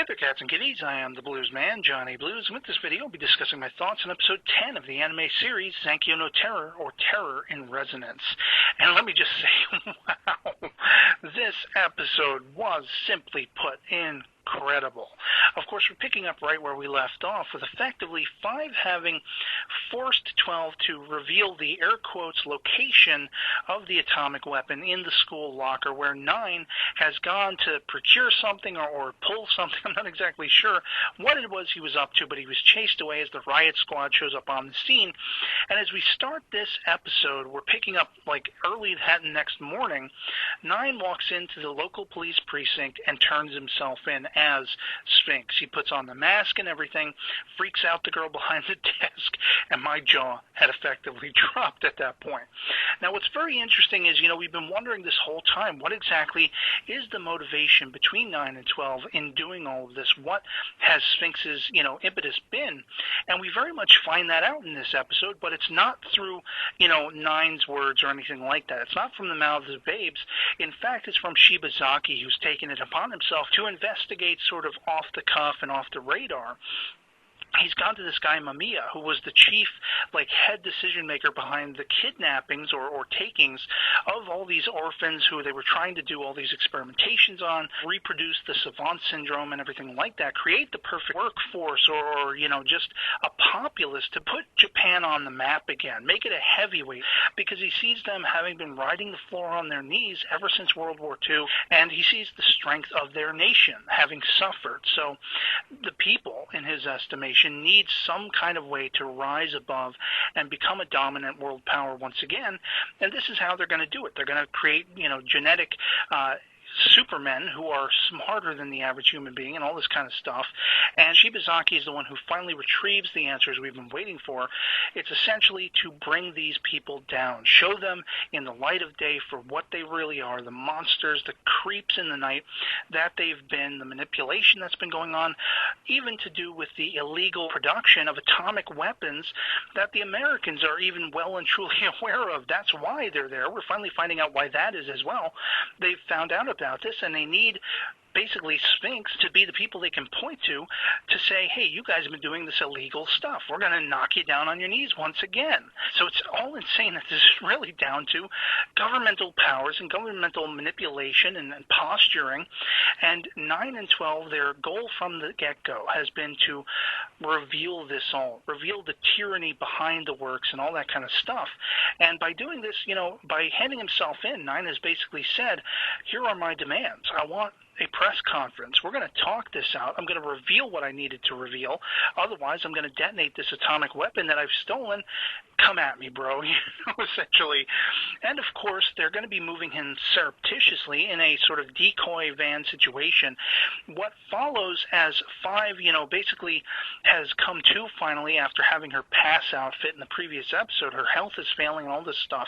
there, cats and kitties. I am the Blues Man, Johnny Blues, and with this video, I'll be discussing my thoughts on episode 10 of the anime series, Zankyou no Terror, or Terror in Resonance. And let me just say, wow, this episode was simply put incredible. Of course, we're picking up right where we left off, with effectively 5 having forced 12 to reveal the air quotes location of the atomic weapon in the school locker, where 9 has gone to procure something or pull something. I'm not exactly sure what it was he was up to, but he was chased away as the riot squad shows up on the scene. And as we start this episode, we're picking up like early that next morning. 9 walks into the local police precinct and turns himself in as Sphinx. He puts on the mask and everything, freaks out the girl behind the desk, and my jaw had effectively dropped at that point. Now, what's very interesting is, we've been wondering this whole time, what exactly is the motivation between 9 and 12 in doing all of this? What has Sphinx's, impetus been? And we very much find that out in this episode, but it's not through, 9's words or anything like that. It's not from the mouths of babes. In fact, it's from Shibazaki, who's taken it upon himself to investigate sort of off the cuff and off the radar. He's gone to this guy, Mamiya, who was the chief, head decision-maker behind the kidnappings or takings of all these orphans who they were trying to do all these experimentations on, reproduce the savant syndrome and everything like that, create the perfect workforce or just a populace to put Japan on the map again, make it a heavyweight, because he sees them having been riding the floor on their knees ever since World War II, and he sees the strength of their nation having suffered. So the people, in his estimation, needs some kind of way to rise above and become a dominant world power once again, and this is how they're going to do it. They're going to create, genetic supermen who are smarter than the average human being and all this kind of stuff. And Shibazaki is the one who finally retrieves the answers we've been waiting for. It's essentially to bring these people down, show them in the light of day for what they really are, the monsters, the creeps in the night that they've been, the manipulation that's been going on, even to do with the illegal production of atomic weapons that the Americans are even well and truly aware of. That's why they're there. We're finally finding out why that is as well. They've found out about this, and they need basically Sphinx to be the people they can point to say, hey, you guys have been doing this illegal stuff. We're going to knock you down on your knees once again. So it's all insane that this is really down to governmental powers and governmental manipulation and posturing. And 9 and 12, their goal from the get-go has been to reveal this all, reveal the tyranny behind the works and all that kind of stuff. And by doing this, by handing himself in, 9 has basically said, here are my demands. I want a press conference. We're going to talk this out. I'm going to reveal what I needed to reveal. Otherwise, I'm going to detonate this atomic weapon that I've stolen. Come at me, bro, essentially. And, of course, they're going to be moving him surreptitiously in a sort of decoy van situation. What follows as 5, basically has come to finally after having her pass outfit in the previous episode. Her health is failing and all this stuff.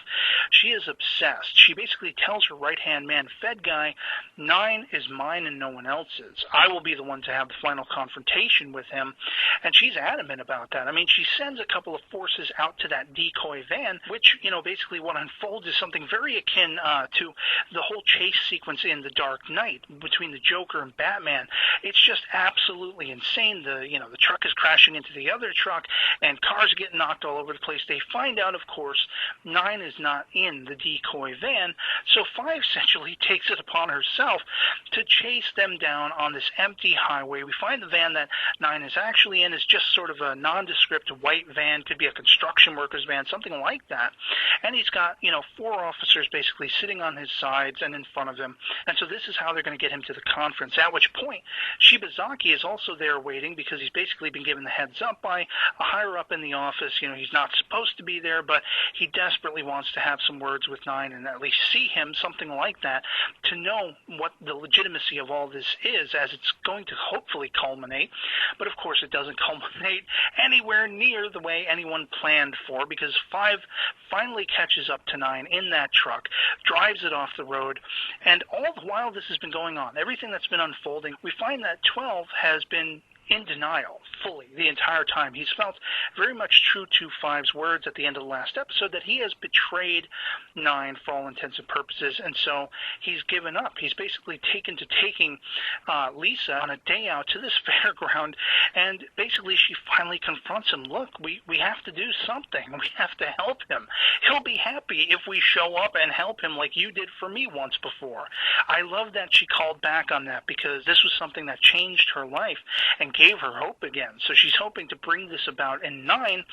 She is obsessed. She basically tells her right-hand man, Fed guy, 9 is mine and no one else's. I will be the one to have the final confrontation with him. And she's adamant about that. I mean, she sends a couple of forces out to that decoy van, which, basically what unfolds is something very akin to the whole chase sequence in The Dark Knight between the Joker and Batman. It's just absolutely insane. The truck is crashing into the other truck and cars get knocked all over the place. They find out, of course, 9 is not in the decoy van, so 5 essentially takes it upon herself to chase them down on this empty highway. We find the van that 9 is actually in is just sort of a nondescript white van, could be a construction worker's van, something like that. And he's got, 4 officers basically sitting on his sides and in front of him. And so this is how they're going to get him to the conference, at which point Shibazaki is also there waiting because he's basically been given the heads up by a higher up in the office. He's not supposed to be there, but he desperately wants to have some words with 9 and at least see him, something like that, to know what the legitimacy of all this is, as it's going to hopefully culminate. But of course it doesn't culminate anywhere near the way anyone planned for, because 5 finally catches up to 9 in that truck, drives it off the road, and all the while this has been going on, everything that's been unfolding, we find that 12 has been in denial fully the entire time. He's felt very much true to Five's words at the end of the last episode that he has betrayed Nine for all intents and purposes, and so he's given up. He's basically taken to taking Lisa on a day out to this fairground, and basically she finally confronts him. Look, we have to do something. We have to help him. He'll be happy if we show up and help him like you did for me once before. I love that she called back on that because this was something that changed her life and gave her hope again. So she's hoping to bring this about in Nine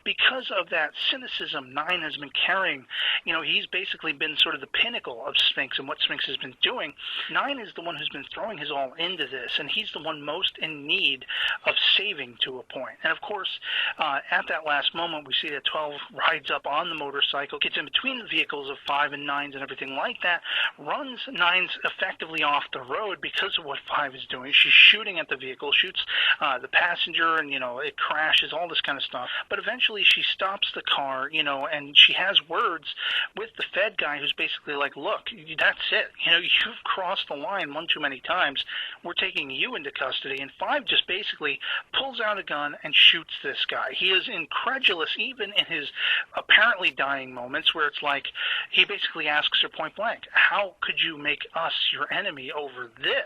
because of that cynicism Nine has been carrying. You know, he's basically been sort of the pinnacle of Sphinx and what Sphinx has been doing. Nine is the one who's been throwing his all into this, and he's the one most in need of saving to a point. And of course, at that last moment, we see that 12 rides up on the motorcycle, gets in between the vehicles of 5 and 9s and everything like that, runs 9s effectively off the road because of what 5 is doing. She's shooting at the vehicle, shoots the passenger, and, you know, it crashes, all this kind of stuff. But eventually she stops the car, you know, and she has words with the Fed guy who's basically like, look, that's it. You know, you've crossed the line one too many times. We're taking you into custody. And 5 just basically pulls out a gun and shoots this guy. He is incredulous even in his apparently dying moments where it's like he basically asks her point blank, how could you make us your enemy over this?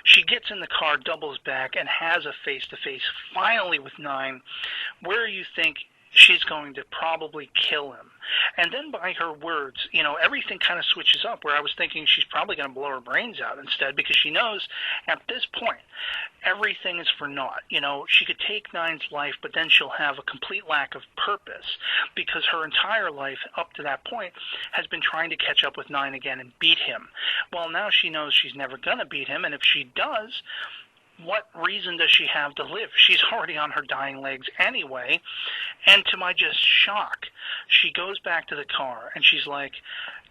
She gets in the car, doubles back, and has a face-to-face finally with 9 where you think she's going to probably kill him. And then by her words, you know, everything kind of switches up where I was thinking she's probably going to blow her brains out instead because she knows at this point everything is for naught. You know, she could take 9's life, but then she'll have a complete lack of purpose because her entire life up to that point has been trying to catch up with 9 again and beat him. Well, now she knows she's never going to beat him, and if she does, what reason does she have to live? She's already on her dying legs anyway. And to my just shock, she goes back to the car and she's like,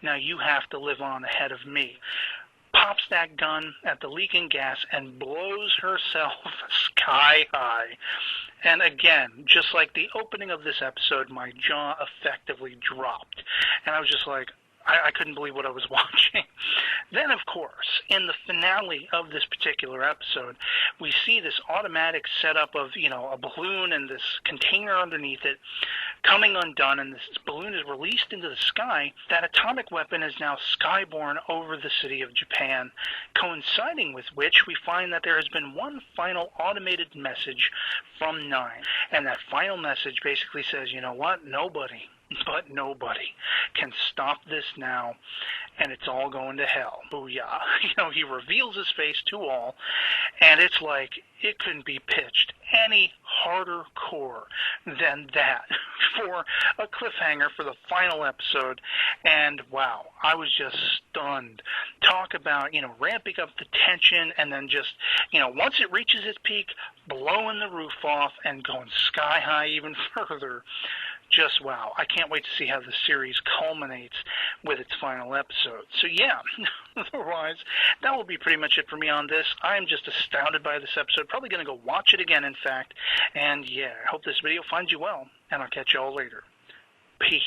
now you have to live on ahead of me. Pops that gun at the leaking gas and blows herself sky high. And again, just like the opening of this episode, my jaw effectively dropped. And I was just like, I couldn't believe what I was watching. Then, of course, in the finale of this particular episode, we see this automatic setup of, you know, a balloon and this container underneath it coming undone, and this balloon is released into the sky. That atomic weapon is now skyborne over the city of Japan, coinciding with which we find that there has been one final automated message from 9. And that final message basically says, you know what, nobody can stop this now, and it's all going to hell. Booyah. You know, he reveals his face to all, and it's like it couldn't be pitched any harder core than that for a cliffhanger for the final episode. And wow, I was just stunned. Talk about, you know, ramping up the tension, and then just, you know, once it reaches its peak, blowing the roof off and going sky high even further. Just wow. I can't wait to see how the series culminates with its final episode. So yeah, otherwise, that will be pretty much it for me on this. I'm just astounded by this episode. Probably going to go watch it again, in fact. And yeah, I hope this video finds you well, and I'll catch you all later. Peace.